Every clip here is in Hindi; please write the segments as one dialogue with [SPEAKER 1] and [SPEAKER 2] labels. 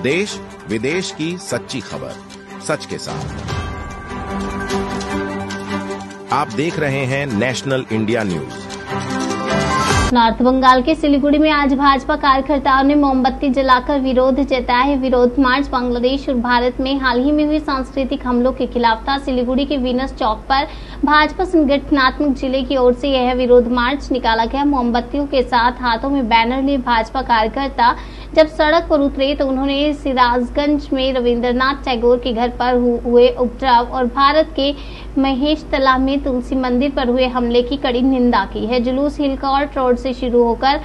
[SPEAKER 1] देश विदेश की सच्ची खबर सच के साथ। आप देख रहे हैं national India news.
[SPEAKER 2] North Bengal के सिलीगुड़ी में आज भाजपा कार्यकर्ताओं ने मोमबत्ती जलाकर विरोध जताया है। विरोध मार्च बांग्लादेश और भारत में हाल ही में हुए सांस्कृतिक हमलों के खिलाफ था। सिलीगुड़ी के वीनस चौक पर भाजपा संगठनात्मक जिले की ओर से यह विरोध मार्च निकाला गया। मोमबत्तियों के साथ हाथों में बैनर लिए भाजपा कार्यकर्ता जब सड़क पर उतरे तो उन्होंने सिराजगंज में रविंद्रनाथ टैगोर के घर पर हुए उपद्रव और भारत के महेश तला में तुलसी मंदिर पर हुए हमले की कड़ी निंदा की है। जुलूस हिलकॉर्ट रोड से शुरू होकर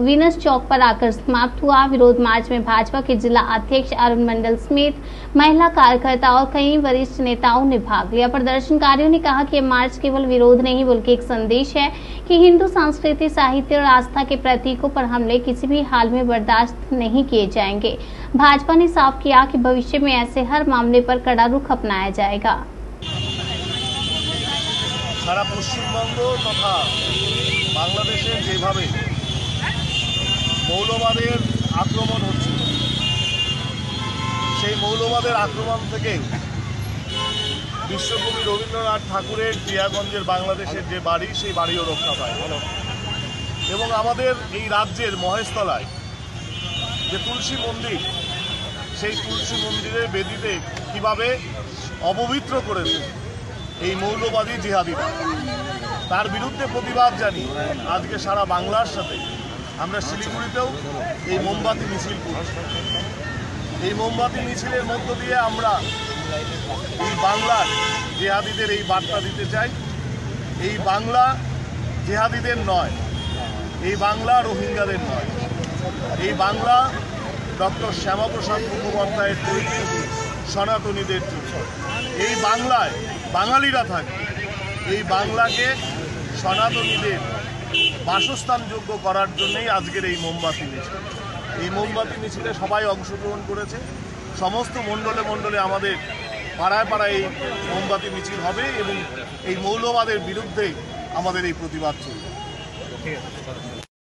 [SPEAKER 2] वीनस चौक पर आकर समाप्त हुआ। विरोध मार्च में भाजपा के जिला अध्यक्ष अरुण मंडल समेत महिला कार्यकर्ता और कई वरिष्ठ नेताओं ने भाग लिया। प्रदर्शनकारियों ने कहा कि यह मार्च केवल विरोध नहीं बल्कि एक संदेश है कि हिंदू संस्कृति, साहित्य और आस्था के प्रतीकों पर हमले किसी भी हाल में बर्दाश्त नहीं किए जाएंगे। भाजपा ने साफ किया कि भविष्य में ऐसे हर मामले पर कड़ा रुख अपनाया जाएगा।
[SPEAKER 3] সারা পশ্চিমবঙ্গ তথা বাংলাদেশের যেভাবে মৌলবাদের আক্রমণ হচ্ছে, সেই মৌলবাদের আক্রমণ থেকে বিশ্বকবি রবীন্দ্রনাথ ঠাকুরের জিয়াগঞ্জের বাংলাদেশের যে বাড়ি, সেই বাড়িও রক্ষা পায় এবং আমাদের এই রাজ্যের মহেশতলায় যে তুলসী মন্দির, সেই তুলসী মন্দিরের বেদিতে কিভাবে অপবিত্র করেছে এই মৌলবাদী জিহাদিরা, তার বিরুদ্ধে প্রতিবাদ জানিয়ে আজকে সারা বাংলার সাথে আমরা শিলিগুড়িতেও এই মোমবাতি মিছিল করছি। এই মোমবাতি মিছিলের মধ্য দিয়ে আমরা এই বাংলার জিহাদিদের এই বার্তা দিতে চাই, এই বাংলা জিহাদিদের নয়, এই বাংলা রোহিঙ্গাদের নয়, এই বাংলা ডক্টর শ্যামাপ্রসাদ মুখোপাধ্যায়ের তৈরি সনাতনীদের জন্য। এই বাংলায় বাঙালিরা থাকে, এই বাংলাকে সনাতনীদের বাসস্থানযোগ্য করার জন্যই আজকের এই মোমবাতি মিছিল। এই মোমবাতি মিছিলে সবাই অংশগ্রহণ করেছে। সমস্ত মণ্ডলে মণ্ডলে আমাদের পাড়ায় পাড়ায় এই মোমবাতি মিছিল হবে এবং এই মৌলবাদের বিরুদ্ধে আমাদের এই প্রতিবাদ চলবে।